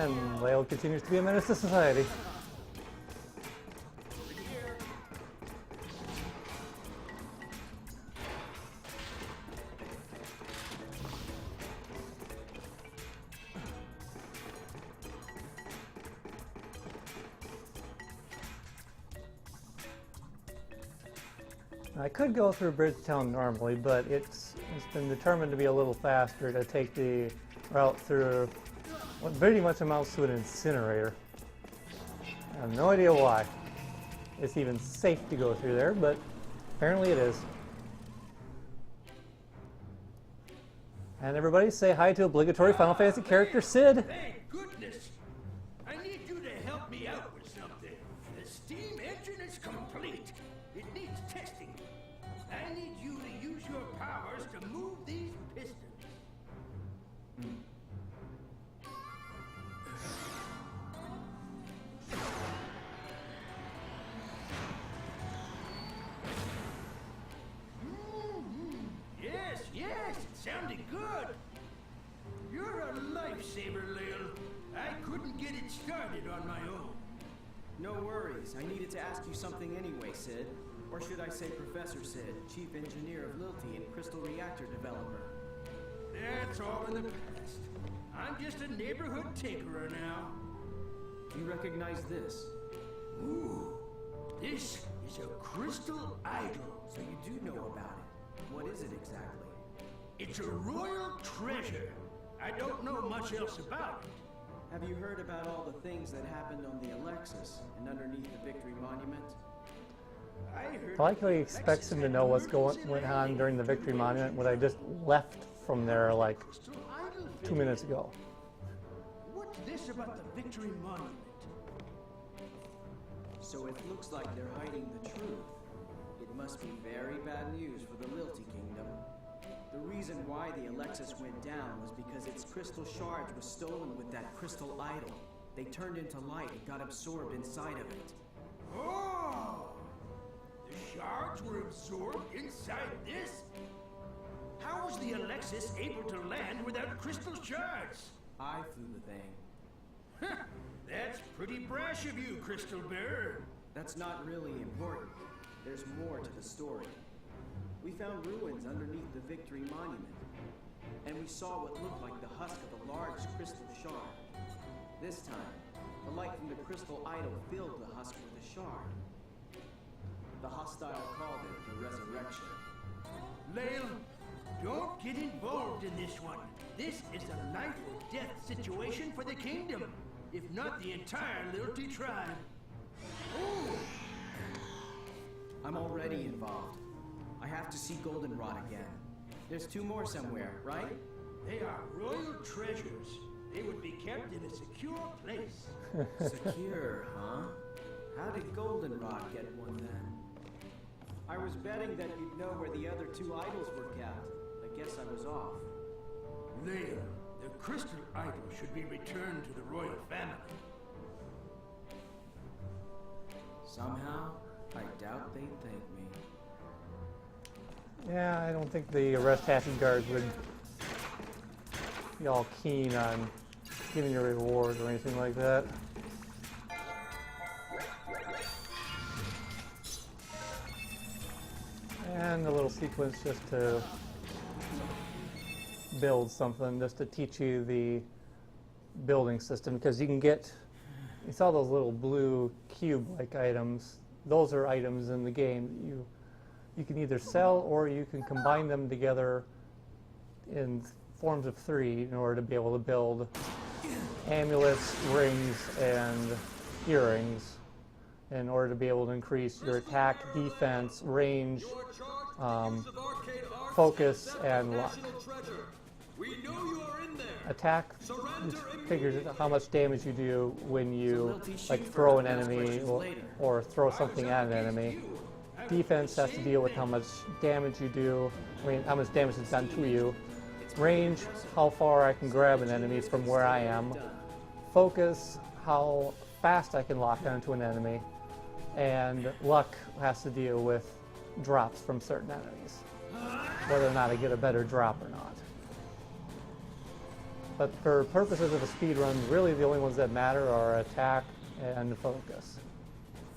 And Lale continues to be a menace to society. I could go through Bridgetown normally, but it's been determined to be a little faster to take the route through what pretty much amounts to an incinerator. I have no idea why it's even safe to go through there, but apparently it is. And everybody say hi to obligatory Final Fantasy character Sid. Thank goodness! I need you to help me out with something. The steam engine is complete. It needs testing. I need you to use your powers to move these pistons. Yes, it sounded good. You're a lifesaver, Lale. I couldn't get it started on my own. No worries. I needed to ask you something anyway, Sid. Or should I say Professor Sid, Chief Engineer of Lilty and Crystal Reactor Developer. That's all in the past. I'm just a neighborhood tinkerer now. You recognize this? Ooh, this is a crystal idol. So you do know about it. What is it exactly? It's a royal treasure. I don't know much else about it. Have you heard about all the things that happened on the Alexis and underneath the Victory Monument? I like how he expects him to know what's went on during the Victory Monument when I just left from there like 2 minutes ago. What's this about the Victory Monument? So it looks like they're hiding the truth. It must be very bad news for the Lilty Kingdom. The reason why the Alexis went down was because its crystal shards were stolen with that crystal idol. They turned into light and got absorbed inside of it. Oh! The shards were absorbed inside this? How was the Alexis able to land without crystal shards? I flew the thing. That's pretty brash of you, Crystal Bearer. That's not really important. There's more to the story. We found ruins underneath the Victory Monument, and we saw what looked like the husk of a large crystal shard. This time, the light from the crystal idol filled the husk with a shard. The hostile called it the Resurrection. Lale, don't get involved in this one. This is a life or death situation for the kingdom, if not the entire Lilty tribe. Ooh. I'm already involved. I have to see Goldenrod again. There's 2 more somewhere, right? They are royal treasures. They would be kept in a secure place. Secure, huh? How did Goldenrod get one then? I was betting that you'd know where the other 2 idols were kept. I guess I was off. Lale, the crystal idol should be returned to the royal family. Somehow, I doubt they'd thank me. Yeah, I don't think the arrest happy guards would be all keen on giving you a reward or anything like that. And a little sequence just to build something, just to teach you the building system, because you saw those little blue cube-like items. Those are items in the game that you can either sell or you can combine them together in forms of 3 in order to be able to build amulets, rings, and earrings in order to be able to increase your attack, defense, range, focus, and luck. Attack figures how much damage you do when you throw an enemy or throw something at an enemy. Defense has to deal with how much damage you do, how much damage is done to you. Range, how far I can grab an enemy from where I am. Focus, how fast I can lock onto an enemy. And luck has to deal with drops from certain enemies, whether or not I get a better drop or not. But for purposes of a speed run, really the only ones that matter are attack and focus.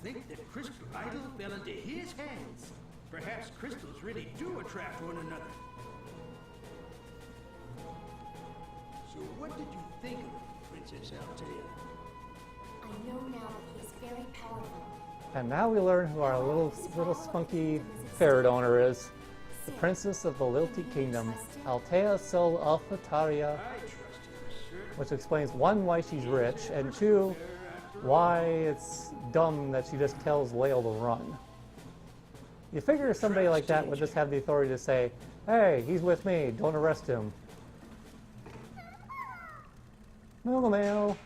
Think that crystal idol fell into his hands. Perhaps crystals really do attract one another. So what did you think of him, Princess Altea? I know now that he is very powerful. And now we learn who our little spunky ferret owner is. The Princess of the Lilty Kingdom, Altea Sol Alphataria, I trust her, sir. which explains one, why she's rich, and two, why it's dumb that she just tells Lael to run. You figure somebody like that would just have the authority to say, hey, he's with me, don't arrest him. No, mail.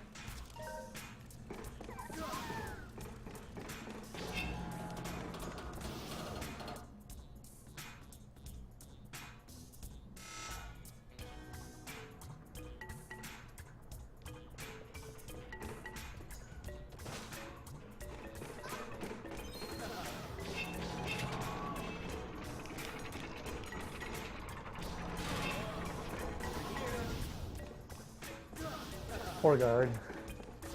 Poor guard.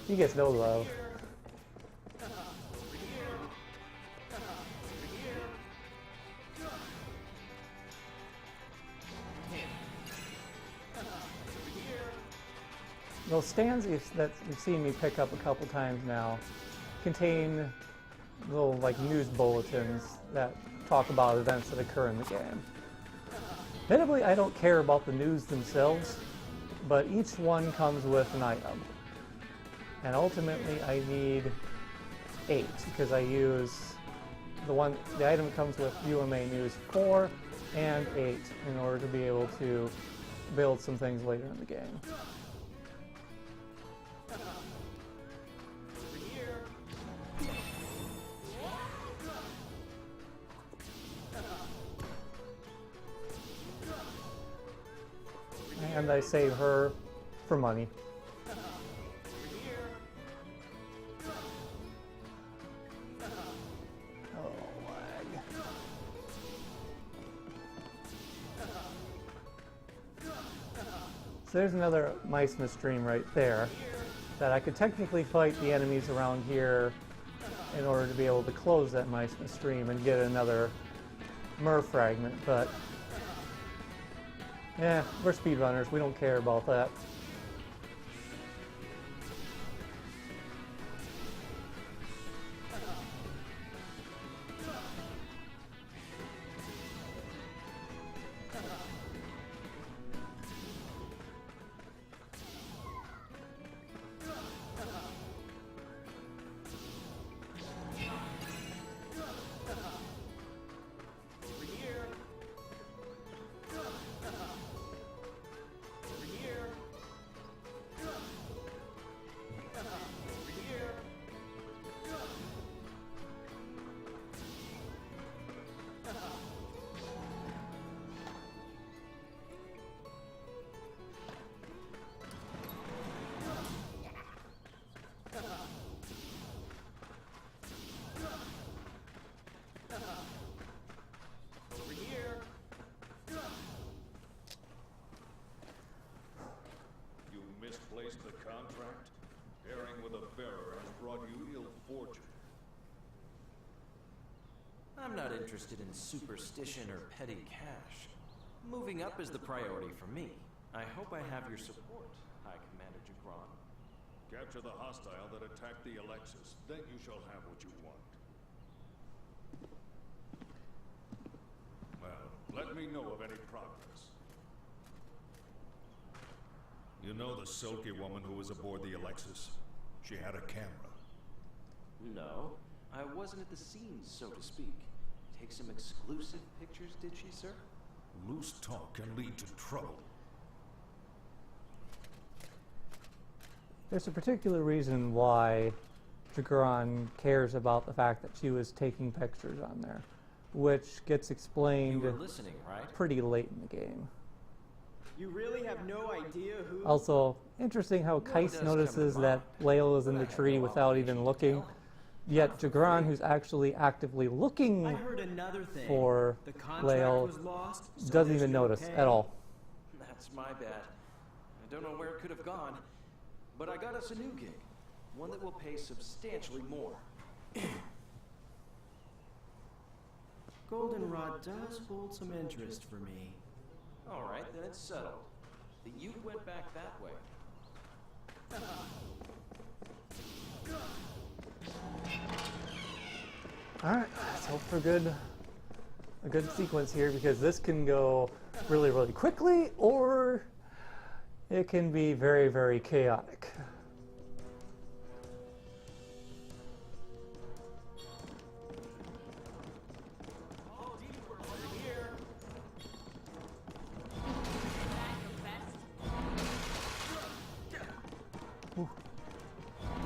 He gets no love. Those stands that you've seen me pick up a couple times now contain little like news bulletins that talk about events that occur in the game. Admittedly, I don't care about the news themselves, but each one comes with an item. And ultimately I need 8 because I use the item comes with UMA News 4 and 8 in order to be able to build some things later in the game. And I save her for money. Oh, lag. So there's another mice in the stream right there that I could technically fight the enemies around here in order to be able to close that mice in the stream and get another Mer fragment, but yeah, we're speedrunners. We don't care about that. Misplaced the contract. Pairing with a bearer has brought you ill fortune. I'm not interested in superstition or petty cash. Moving up is the priority for me. I hope I have your support, High Commander Chagron. Capture the hostile that attacked the Alexis. Then you shall have what you want. Well, let me know of any progress. You know the silky woman who was aboard the Alexis? She had a camera. No, I wasn't at the scenes, so to speak. Take some exclusive pictures, did she, sir? Loose talk can lead to trouble. There's a particular reason why Chagron cares about the fact that she was taking pictures on there, which gets You explained were listening, right? pretty late in the game. You really have no idea who... Also, interesting how Kais does notices come that Lael is in But the I have tree no without obligation even to looking, tell him. yet Chagron, who's actually actively I looking heard another thing. for the contract Lael, was lost, so doesn't there's even no notice pay. at all. That's my bad. I don't know where it could have gone. But I got us a new gig. One that will pay substantially more. Goldenrod does hold some interest for me. Alright, then it's settled. The Ute went back that way. Alright, let's hope for a good sequence here, because this can go really, really quickly, or it can be very, very chaotic. Ooh.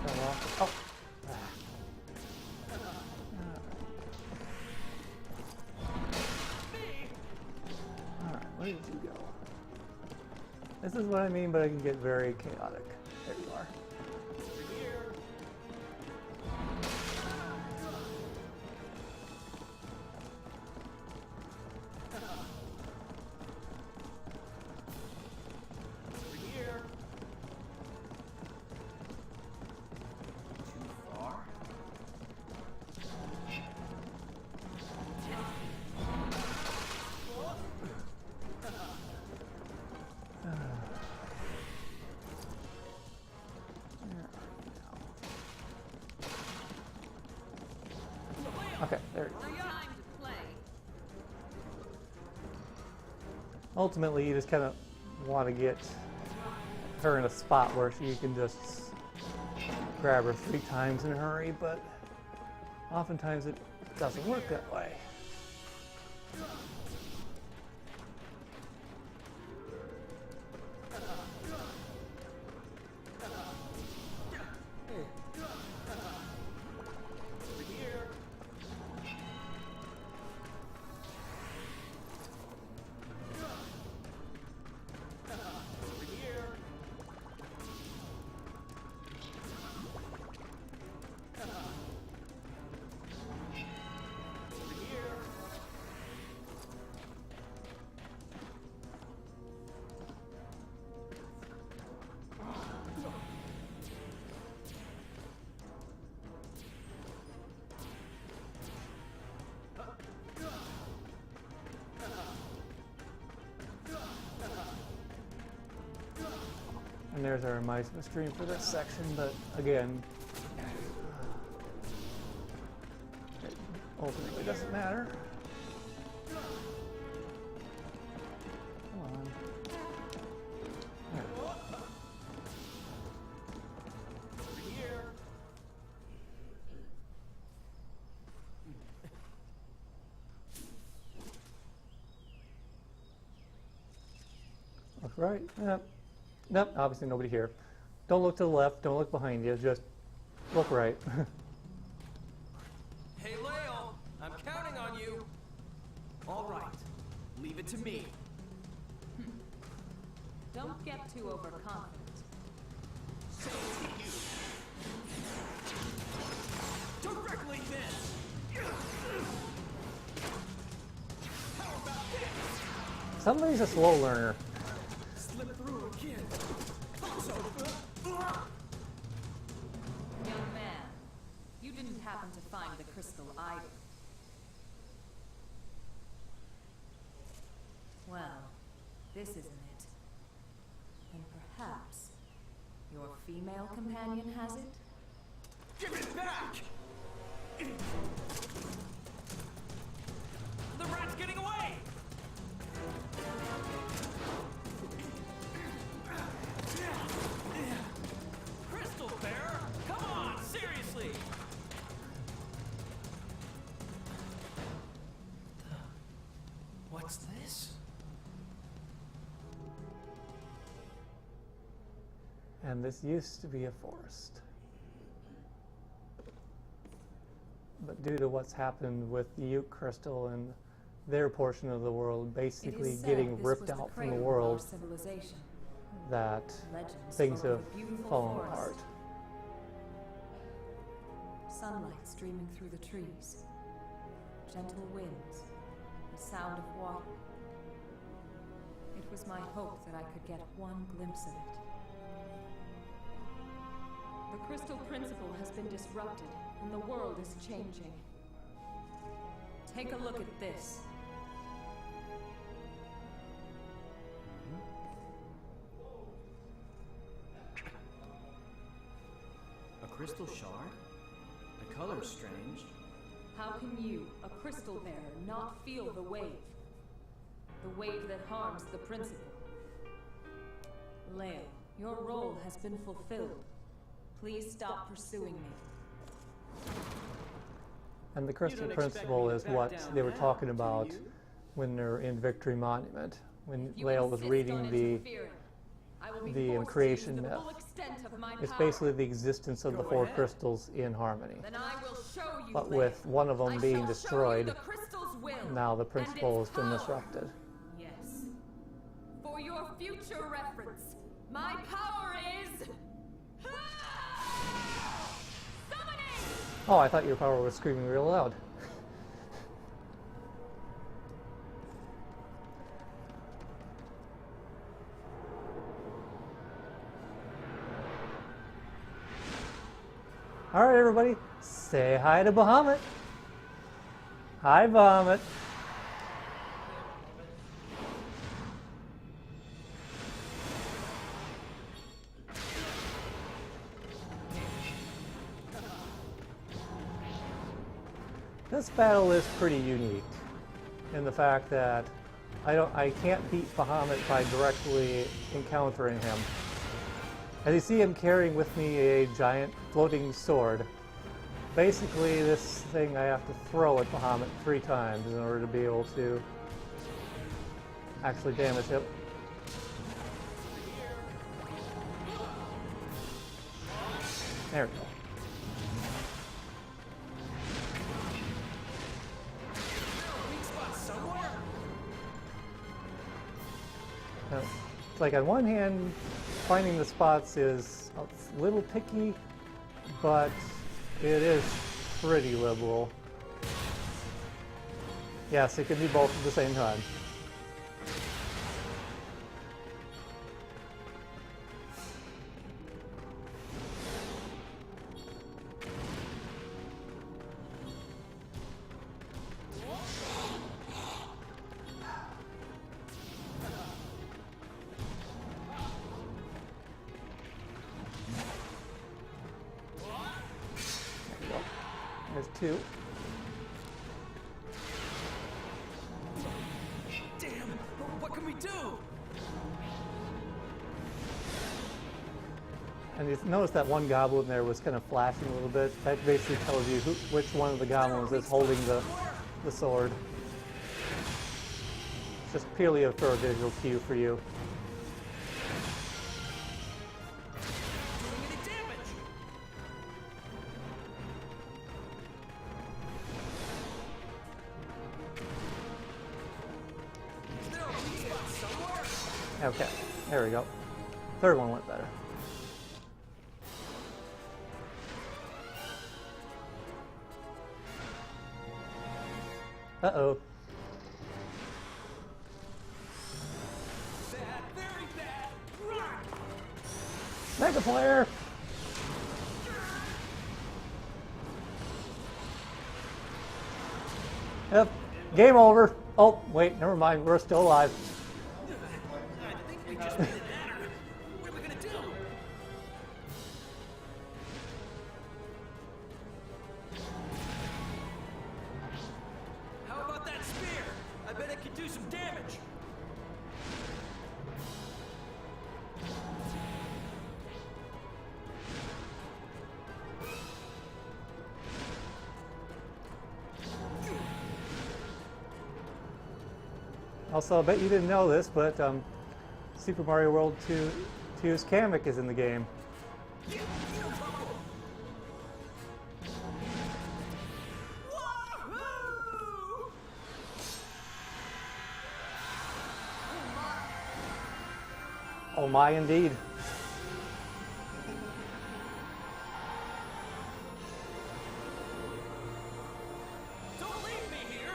Fell off. Oh. Alright, where did you go? This is what I mean, but it can get very chaotic. There you are. Okay, there you go. Ultimately, you just kind of want to get her in a spot where you can just grab her 3 times in a hurry, but oftentimes it doesn't work that way. And there's our Mice stream for this section, but again, it ultimately doesn't matter. Come on. There. Look right. Yep. Nope, obviously nobody here. Don't look to the left, don't look behind you, just look right. Hey, Leo! I'm counting on you! All right, leave it to me. Don't get too overconfident. Directly then. How about this? Somebody's a slow learner. Slip through again. Young man, you didn't happen to find the crystal idol. Well, this isn't it. And perhaps your female companion has it? Give it back! The rat's getting away! Crystal Bear! Come on, seriously! What's this? And this used to be a forest. But due to what's happened with the Ute crystal and their portion of the world basically getting ripped out from the world, that things have fallen apart. Sunlight streaming through the trees, gentle winds, the sound of water. It was my hope that I could get one glimpse of it. The crystal principle has been disrupted, and the world is changing. Take a look at this. A crystal shard? The color's strange. How can you, a crystal bearer, not feel the wave? The wave that harms the principle. Leo, your role has been fulfilled. Please stop pursuing me. And the crystal don't expect principle me to is back what down they were now, talking do about you? when they're in Victory Monument. When If you Leo was insist reading on the interfering, I will be the forced to creation use the myth. full extent of my It's power. basically the existence of the Go four ahead. crystals in harmony. Then I will show you. But Leo. with one of them I being shall show you destroyed, the crystal's will now the and principle has its been power. disrupted. Yes. For your future reference, my power is summoning. Oh, I thought your power was screaming real loud. All right, everybody, say hi to Bahamut. Hi, Bahamut. This battle is pretty unique in the fact that I can't beat Bahamut by directly encountering him. As you see, I'm carrying with me a giant floating sword. Basically, this thing I have to throw at Bahamut 3 times in order to be able to actually damage him. There we go. Now, it's like on one hand, finding the spots is a little picky, but it is pretty liberal. Yes, it can be both at the same time. There's 2. Damn! What can we do? And you notice that one goblin there was kind of flashing a little bit. That basically tells you which one of the goblins is holding the sword. It's just purely for a visual cue for you. Doing any damage? Is there a weak spot somewhere? Okay, there we go. Third one went better. Uh-oh. Bad, very bad. Run! Mega player! Yep. Game over. Oh, wait, never mind. We're still alive. I think we just made it matter. What are we gonna do? How about that spear? I bet it could do some damage. Also, I bet you didn't know this, but Super Mario World 2's Kamek is in the game. Wahoo! Oh my, indeed. Don't leave me here!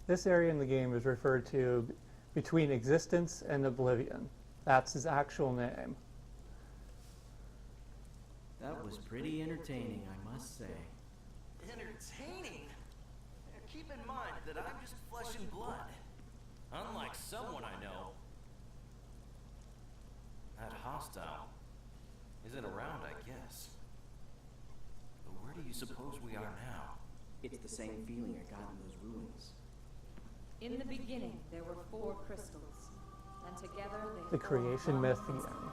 This area in the game is referred to between existence and oblivion. That's his actual name. That was pretty entertaining, I must say. Entertaining? Keep in mind that I'm just flesh and blood. Unlike someone I know. That hostile isn't around, I guess. But where do you suppose we are now? It's the same feeling I got in those ruins. In the beginning, there were 4 crystals, and together they The formed creation one myth crystal. again.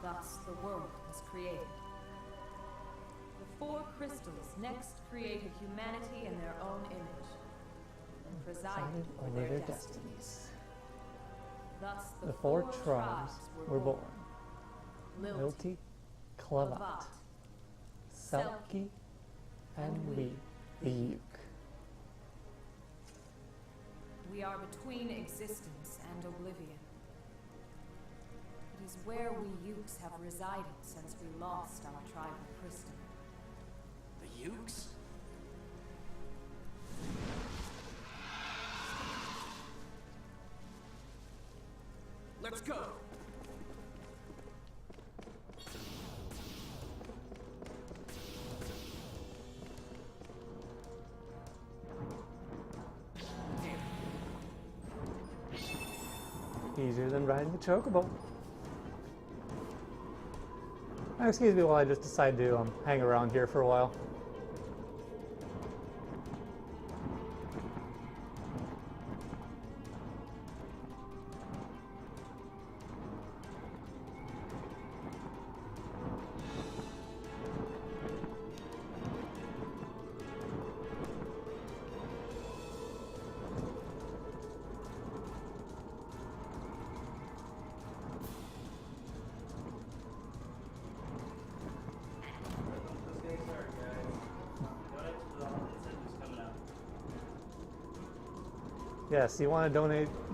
Thus, the world was created. The 4 crystals next created humanity in their own image, and presided over their destinies. Thus, The 4 tribes were born. Lilti, Lilti, Clavat, Lavat, Selkie, and we, the Yuke. We are between existence and oblivion. It is where we Ukes have resided since we lost our tribal crystal. The Ukes? Let's go. Easier than riding the chocobo. Excuse me while I just decide to hang around here for a while. Yes, you want to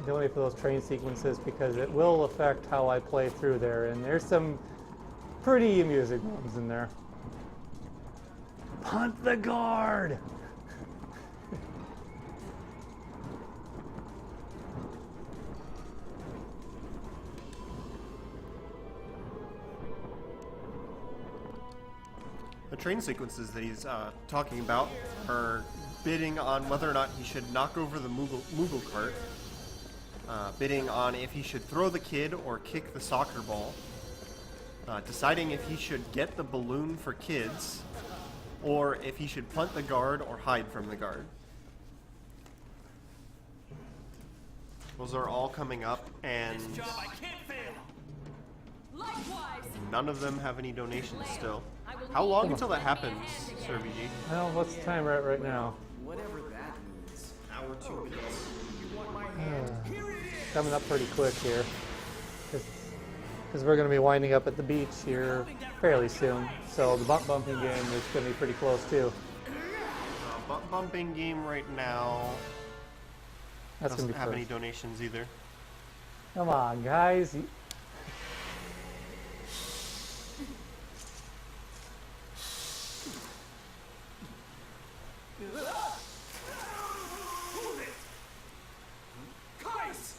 donate for those train sequences because it will affect how I play through there, and there's some pretty amusing ones in there. Punt the guard! The train sequences that he's talking about are bidding on whether or not he should knock over the Moogle cart, bidding on if he should throw the kid or kick the soccer ball, deciding if he should get the balloon for kids, or if he should punt the guard or hide from the guard. Those are all coming up, and Job I can't fail. Likewise, none of them have any donations still. How long until that happens, Sir VG? Well, what's the time right now? Whatever that means. Hour 2 minutes. You want my hand? Here it is. Coming up pretty quick here. Because we're going to be winding up at the beach here fairly soon. So the bump bumping game is going to be pretty close too. Bump bumping game right now That's going doesn't to be have any first. donations either. Come on, guys. Hold it. Kais!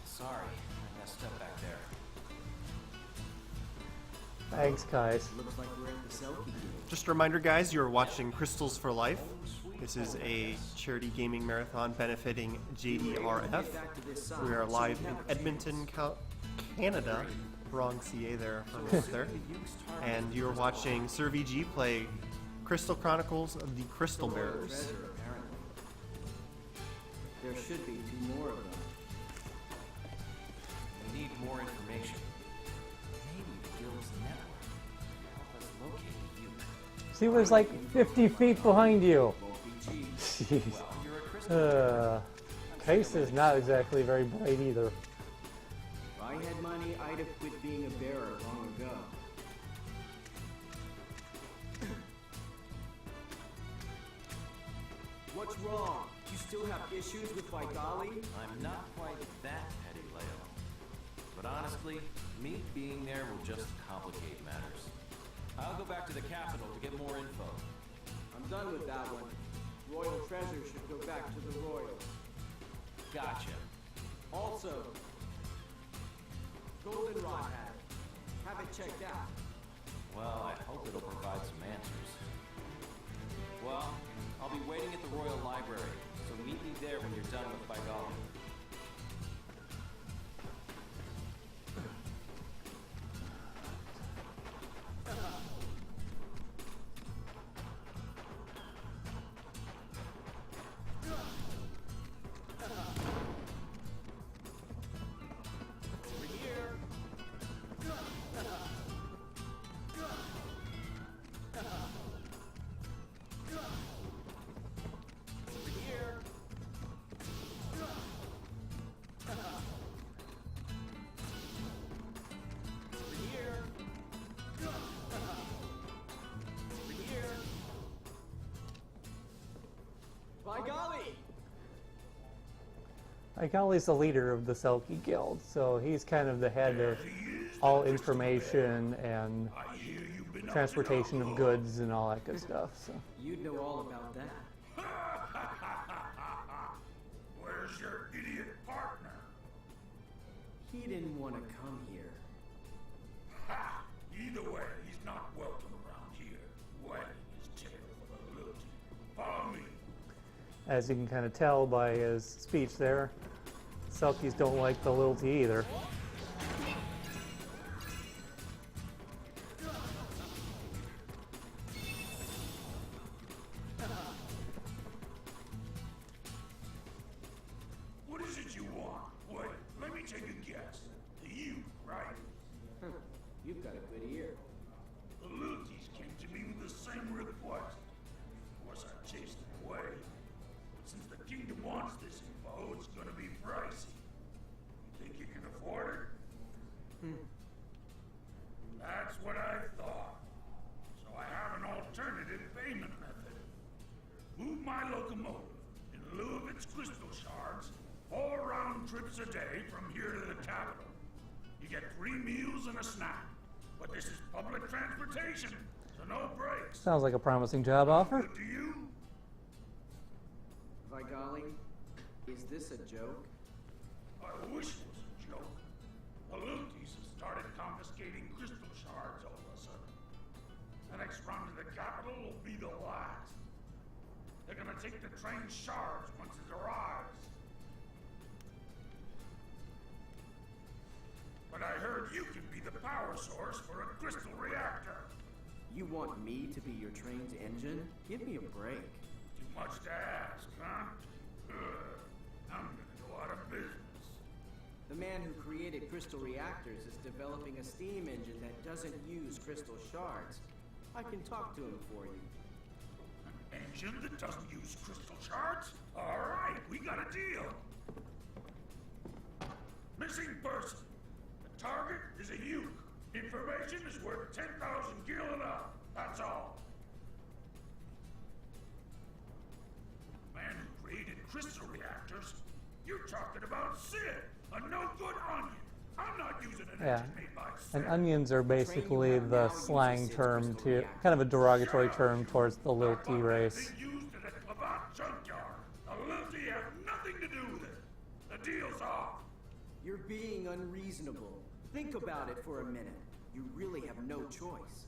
Sorry, I messed up back there. Thanks, guys. Looks like we're at the Selkie game. Just a reminder, guys, you're watching Crystals for Life. This is a charity gaming marathon benefiting JDRF. Back to this side. We are live in Edmonton, Canada. Wrong CA there for a moment there. And you're watching Sir VG play Crystal Chronicles of the Crystal Bearers. Treasure, apparently. There should be 2 more of them. We need more information. Maybe the Guild's network can help us locate the Uke. He was like 50 feet behind you. Jeez. Well, you're a crystal. Case is not exactly very bright either. If I had money, I'd have quit being a bearer long ago. What's wrong? You still have issues with Vigali? I'm not quite that petty, Leo. But honestly, me being there will just complicate matters. I'll go back to the capital to get more info. I'm done with that one. Royal treasure should go back to the royals. Gotcha. Also, goldenrod hat. Have it checked out. Well, I hope it'll provide some answers. Well, I'll be waiting at the Royal Library, so meet me there when you're done with Vigali. Vigali's the leader of the Selkie Guild, so he's kind of the head of all information and transportation of goods and all that good stuff. So. You'd know all about that. Where's your idiot partner? He didn't want to come here. Ha! Either way, he's not welcome around here. Wagging his tail for the loot. Follow me. As you can kind of tell by his speech there, Selkies don't like the lilty either. What is it you want? Wait, let me take a guess. You, right? You've got a good ear. The Luthies came to me with the same request. Of course, I chased them away. But since the kingdom wants this info, it's gonna be pricey. You think you can afford it? That's what I thought. So I have an alternative payment method. Move my locomotive in lieu of its crystal shards 4 round trips a day from here to the capital. You get 3 meals and a snack. But this is public transportation, so no breaks. Sounds like a promising job offer. Good to you? Vigali, is this a joke? I wish it was a joke. The Luthies have started confiscating crystal shards all of a sudden. The next run to the capital will be the last. They're gonna take the train's shards once it arrives. But I heard you can be the power source for a crystal reactor. You want me to be your train's engine? Give me a break. Too much to ask, huh? Good. I'm gonna go out of business. The man who created crystal reactors is developing a steam engine that doesn't use crystal shards. I can talk to him for you. An engine that doesn't use crystal shards? All right, we got a deal. Missing person. The target is a uke. Information is worth 10,000 gil and up. That's all. The man who created crystal reactors? You're talking about Sid, a no-good onion. I'm not using an Yeah. engine made by Sid. And onions are basically the slang term to, kind of a derogatory term towards the lilty race. They used it at Clavant Junkyard. The Lilty have nothing to do with it. The deal's off. You're being unreasonable. Think about it for a minute. You really have no choice.